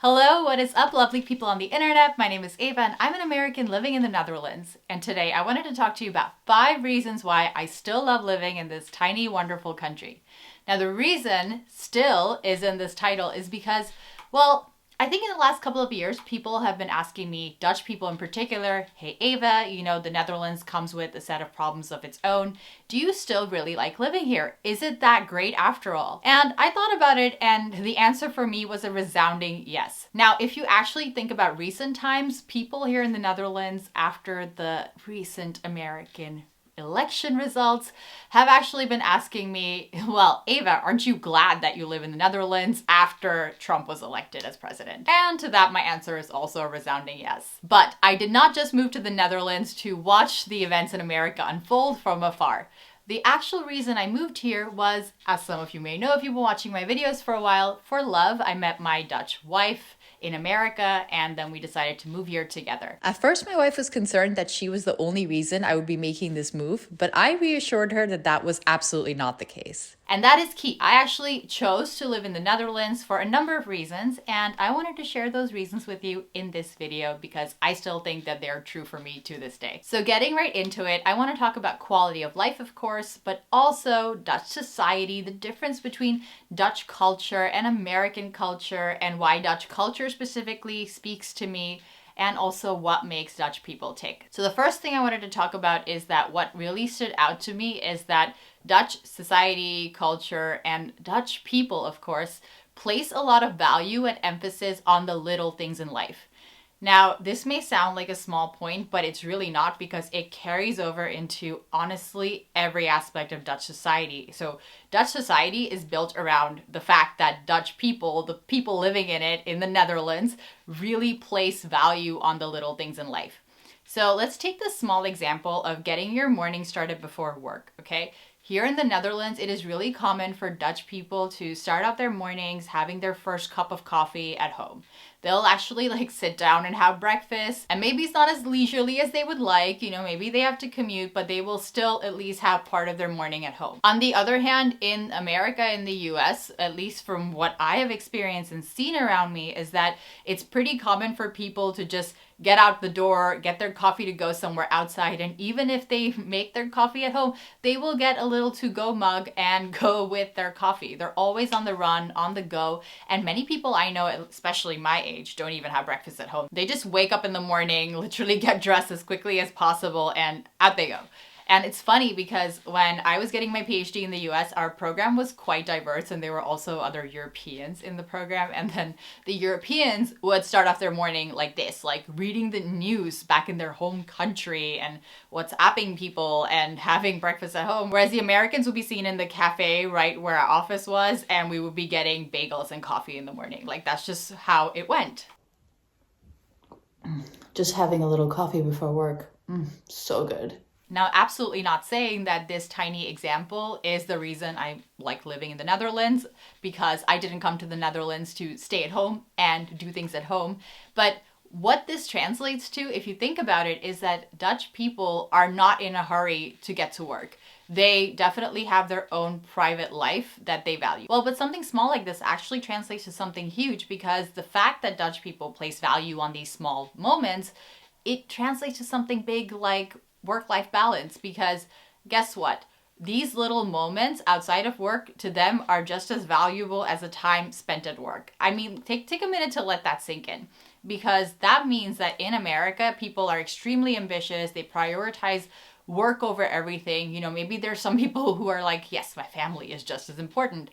Hello, what is up, lovely people on the internet? My name is Ava and I'm an American living in the Netherlands. And today I wanted to talk to you about 5 reasons why I still love living in this tiny, wonderful country. Now, the reason still is in this title is because, well, I think in the last couple of years, people have been asking me, Dutch people in particular, hey Ava, the Netherlands comes with a set of problems of its own. Do you still really like living here? Is it that great after all? And I thought about it and the answer for me was a resounding yes. Now, if you actually think about recent times, people here in the Netherlands after the recent American election results have actually been asking me, well, Ava, aren't you glad that you live in the Netherlands after Trump was elected as president? And to that, my answer is also a resounding yes. But I did not just move to the Netherlands to watch the events in America unfold from afar. The actual reason I moved here was, as some of you may know if you've been watching my videos for a while, for love. I met my Dutch wife in America, and then we decided to move here together. At first, my wife was concerned that she was the only reason I would be making this move, but I reassured her that that was absolutely not the case. And that is key. I actually chose to live in the Netherlands for a number of reasons, and I wanted to share those reasons with you in this video because I still think that they're true for me to this day. So getting right into it, I want to talk about quality of life, of course, but also Dutch society, the difference between Dutch culture and American culture, and why Dutch culture specifically speaks to me, and also what makes Dutch people tick. So the first thing I wanted to talk about is that what really stood out to me is that Dutch society, culture, and Dutch people, of course, place a lot of value and emphasis on the little things in life. Now, this may sound like a small point, but it's really not because it carries over into, honestly, every aspect of Dutch society. So Dutch society is built around the fact that Dutch people, the people living in it in the Netherlands, really place value on the little things in life. So let's take this small example of getting your morning started before work, okay? Here in the Netherlands, it is really common for Dutch people to start out their mornings having their first cup of coffee at home. They'll actually sit down and have breakfast, and maybe it's not as leisurely as they would like, maybe they have to commute, but they will still at least have part of their morning at home. On the other hand, in America, in the US, at least from what I have experienced and seen around me, is that it's pretty common for people to just get out the door, get their coffee to go somewhere outside, and even if they make their coffee at home, they will get a little to-go mug and go with their coffee. They're always on the run, on the go, and many people I know, especially my age, don't even have breakfast at home. They just wake up in the morning, literally get dressed as quickly as possible, and out they go. And it's funny because when I was getting my PhD in the US, our program was quite diverse and there were also other Europeans in the program. And then the Europeans would start off their morning like this, like reading the news back in their home country and WhatsApping people and having breakfast at home. Whereas the Americans would be seen in the cafe right where our office was, and we would be getting bagels and coffee in the morning. Like, that's just how it went. Just having a little coffee before work. So good. Now, absolutely not saying that this tiny example is the reason I like living in the Netherlands, because I didn't come to the Netherlands to stay at home and do things at home. But what this translates to, if you think about it, is that Dutch people are not in a hurry to get to work. They definitely have their own private life that they value. Well, but something small like this actually translates to something huge, because the fact that Dutch people place value on these small moments, it translates to something big like work-life balance, because guess what? These little moments outside of work to them are just as valuable as the time spent at work. I mean, take a minute to let that sink in, because that means that in America, people are extremely ambitious. They prioritize work over everything. Maybe there's some people who are like, yes, my family is just as important.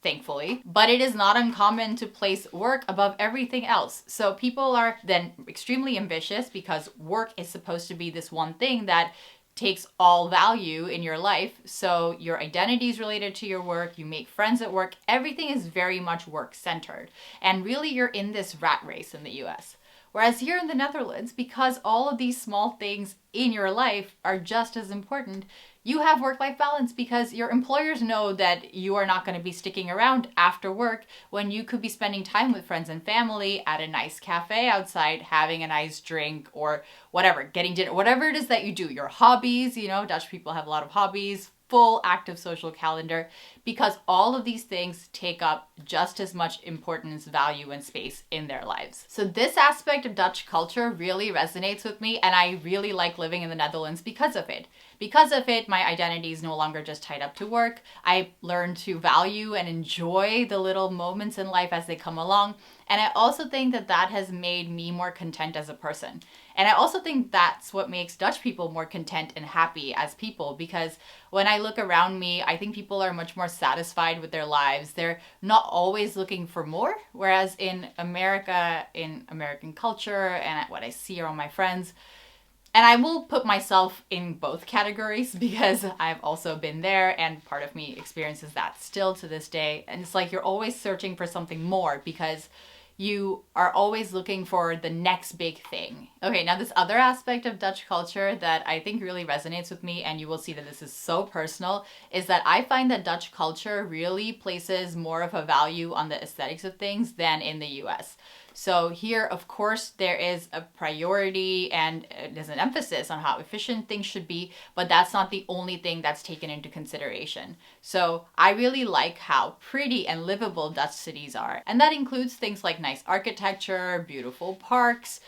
Thankfully. But it is not uncommon to place work above everything else. So people are then extremely ambitious because work is supposed to be this one thing that takes all value in your life. So your identity is related to your work, you make friends at work, everything is very much work-centered. And really you're in this rat race in the US. Whereas here in the Netherlands, because all of these small things in your life are just as important, you have work-life balance because your employers know that you are not going to be sticking around after work when you could be spending time with friends and family at a nice cafe outside, having a nice drink or whatever, getting dinner, whatever it is that you do, your hobbies, Dutch people have a lot of hobbies, full active social calendar, because all of these things take up just as much importance, value, and space in their lives. So this aspect of Dutch culture really resonates with me, and I really like living in the Netherlands because of it. Because of it, my identity is no longer just tied up to work. I learned to value and enjoy the little moments in life as they come along. And I also think that that has made me more content as a person. And I also think that's what makes Dutch people more content and happy as people, because when I look around me, I think people are much more satisfied with their lives. They're not always looking for more, whereas in America, in American culture, and what I see around my friends, and I will put myself in both categories because I've also been there, and part of me experiences that still to this day. And it's like you're always searching for something more because you are always looking for the next big thing. Okay, now this other aspect of Dutch culture that I think really resonates with me, and you will see that this is so personal, is that I find that Dutch culture really places more of a value on the aesthetics of things than in the US. So here, of course, there is a priority and there's an emphasis on how efficient things should be, but that's not the only thing that's taken into consideration. So I really like how pretty and livable Dutch cities are. And that includes things like nice architecture, beautiful parks.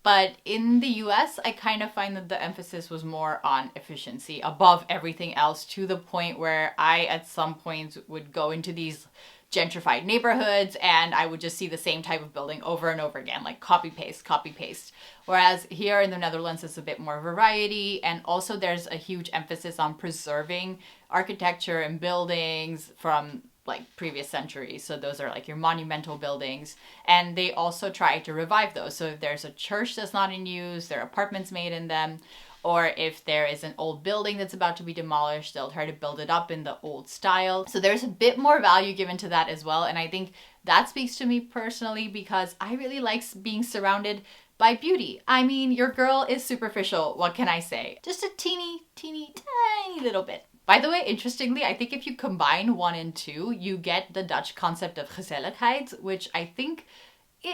But in the US, I kind of find that the emphasis was more on efficiency above everything else, to the point where I, at some points, would go into these gentrified neighborhoods and I would just see the same type of building over and over again, like copy paste, copy paste. Whereas here in the Netherlands, it's a bit more variety, and also there's a huge emphasis on preserving architecture and buildings from like previous centuries. So those are like your monumental buildings, and they also try to revive those. So if there's a church that's not in use, there are apartments made in them, or if there is an old building that's about to be demolished, they'll try to build it up in the old style. So there's a bit more value given to that as well. And I think that speaks to me personally because I really like being surrounded by beauty. I mean, your girl is superficial. What can I say? Just a teeny, tiny little bit. By the way, interestingly, I think if you combine 1 and 2, you get the Dutch concept of gezelligheid, which I think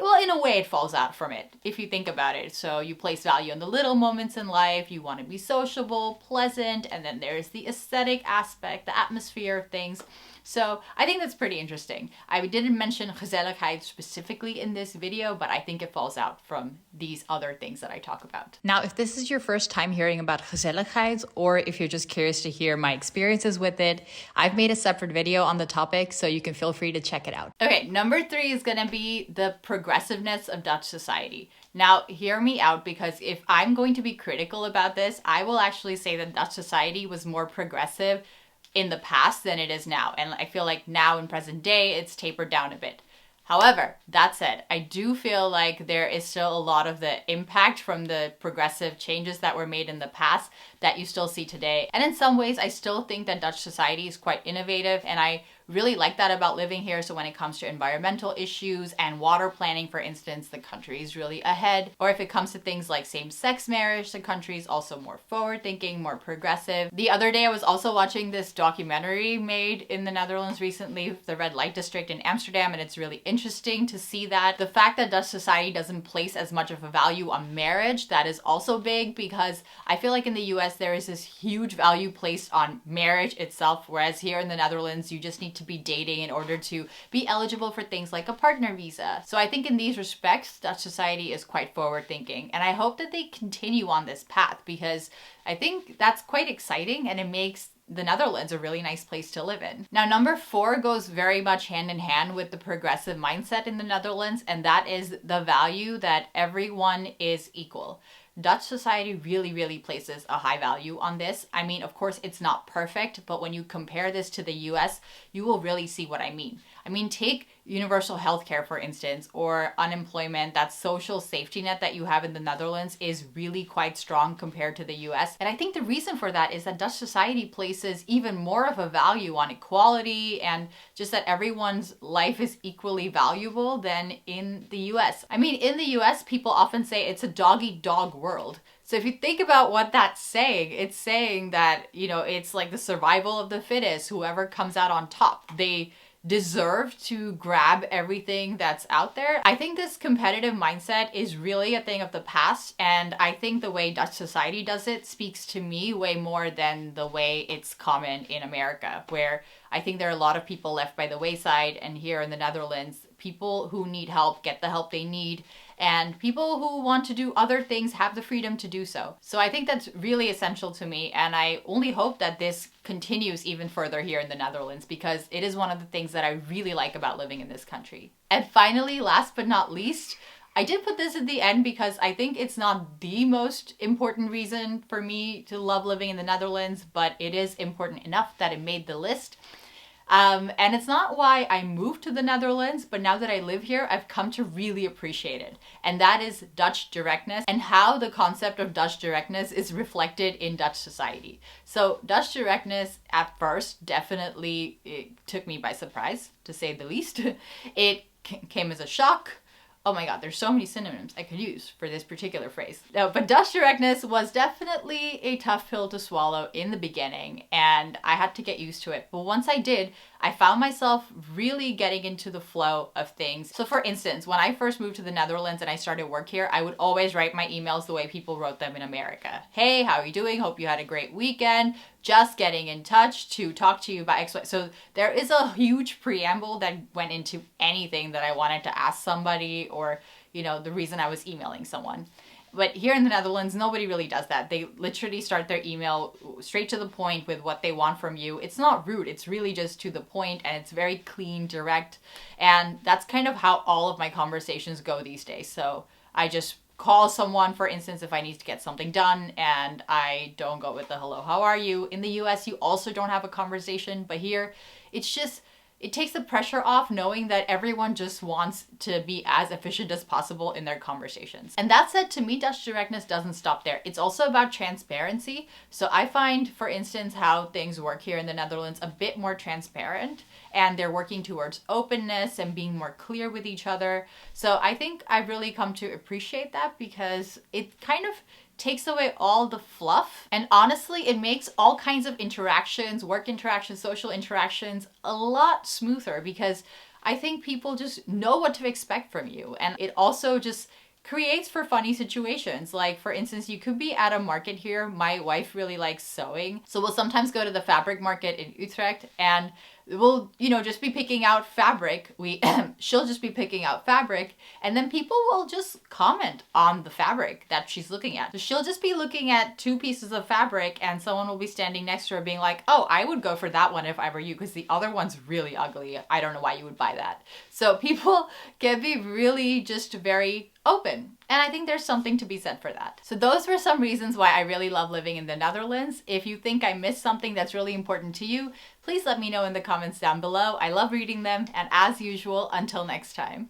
well, in a way it falls out from it, if you think about it. So you place value on the little moments in life, you want to be sociable, pleasant, and then there's the aesthetic aspect, the atmosphere of things. So I think that's pretty interesting. I didn't mention gezelligheid specifically in this video, but I think it falls out from these other things that I talk about. Now, if this is your first time hearing about gezelligheid, or if you're just curious to hear my experiences with it, I've made a separate video on the topic, so you can feel free to check it out. Okay, number 3 is gonna be the progressiveness of Dutch society. Now, hear me out, because if I'm going to be critical about this, I will actually say that Dutch society was more progressive in the past than it is now. And I feel like now in present day, it's tapered down a bit. However, that said, I do feel like there is still a lot of the impact from the progressive changes that were made in the past that you still see today. And in some ways, I still think that Dutch society is quite innovative, and I really like that about living here. So when it comes to environmental issues and water planning, for instance, the country is really ahead. Or if it comes to things like same-sex marriage, the country is also more forward-thinking, more progressive. The other day, I was also watching this documentary made in the Netherlands recently, the Red Light District in Amsterdam, and it's really interesting to see that. The fact that Dutch society doesn't place as much of a value on marriage, that is also big, because I feel like in the US, there is this huge value placed on marriage itself, whereas here in the Netherlands, you just need to be dating in order to be eligible for things like a partner visa. So I think in these respects, Dutch society is quite forward thinking, and I hope that they continue on this path, because I think that's quite exciting and it makes the Netherlands a really nice place to live in. Now, number 4 goes very much hand in hand with the progressive mindset in the Netherlands, and that is the value that everyone is equal. Dutch society really places a high value on this. I mean, of course, it's not perfect, but when you compare this to the US, you will really see what I mean. I mean, take universal healthcare, for instance, or unemployment. That social safety net that you have in the Netherlands is really quite strong compared to the US. And I think the reason for that is that Dutch society places even more of a value on equality and just that everyone's life is equally valuable than in the US. I mean, in the US, people often say it's a dog-eat-dog world. So if you think about what that's saying, it's saying that, you know, it's like the survival of the fittest, whoever comes out on top. They deserve to grab everything that's out there. I think this competitive mindset is really a thing of the past, and I think the way Dutch society does it speaks to me way more than the way it's common in America, where I think there are a lot of people left by the wayside, and here in the Netherlands, people who need help get the help they need, and people who want to do other things have the freedom to do so. So I think that's really essential to me, and I only hope that this continues even further here in the Netherlands, because it is one of the things that I really like about living in this country. And finally, last but not least, I did put this at the end because I think it's not the most important reason for me to love living in the Netherlands, but it is important enough that it made the list. And it's not why I moved to the Netherlands, but now that I live here, I've come to really appreciate it. And that is Dutch directness, and how the concept of Dutch directness is reflected in Dutch society. So Dutch directness at first definitely it took me by surprise, to say the least. It came as a shock. Oh my god, there's so many synonyms I could use for this particular phrase. No, but Dutch directness was definitely a tough pill to swallow in the beginning, and I had to get used to it. But once I did, I found myself really getting into the flow of things. So for instance, when I first moved to the Netherlands and I started work here, I would always write my emails the way people wrote them in America. Hey, how are you doing? Hope you had a great weekend. Just getting in touch to talk to you about X, Y. So there is a huge preamble that went into anything that I wanted to ask somebody, or, you know, the reason I was emailing someone. But here in the Netherlands, nobody really does that. They literally start their email straight to the point with what they want from you. It's not rude. It's really just to the point, and it's very clean, direct. And that's kind of how all of my conversations go these days. So I just call someone, for instance, if I need to get something done, and I don't go with the hello, how are you? In the US, you also don't have a conversation, but here it's just, it takes the pressure off knowing that everyone just wants to be as efficient as possible in their conversations. And that said, to me, Dutch directness doesn't stop there. It's also about transparency. So I find, for instance, how things work here in the Netherlands a bit more transparent, and they're working towards openness and being more clear with each other. So I think I've really come to appreciate that, because it kind of takes away all the fluff, and honestly it makes all kinds of interactions, work interactions, social interactions, a lot smoother, because I think people just know what to expect from you. And it also just creates for funny situations. Like, for instance, you could be at a market here. My wife really likes sewing, so we'll sometimes go to the fabric market in Utrecht, and we'll, you know, just be picking out fabric. She'll just be picking out fabric, and then people will just comment on the fabric that she's looking at. So she'll just be looking at two pieces of fabric, and someone will be standing next to her being like, oh, I would go for that one if I were you, because the other one's really ugly. I don't know why you would buy that. So people can be really just very open. And I think there's something to be said for that. So those were some reasons why I really love living in the Netherlands. If you think I missed something that's really important to you, please let me know in the comments down below. I love reading them. And as usual, until next time.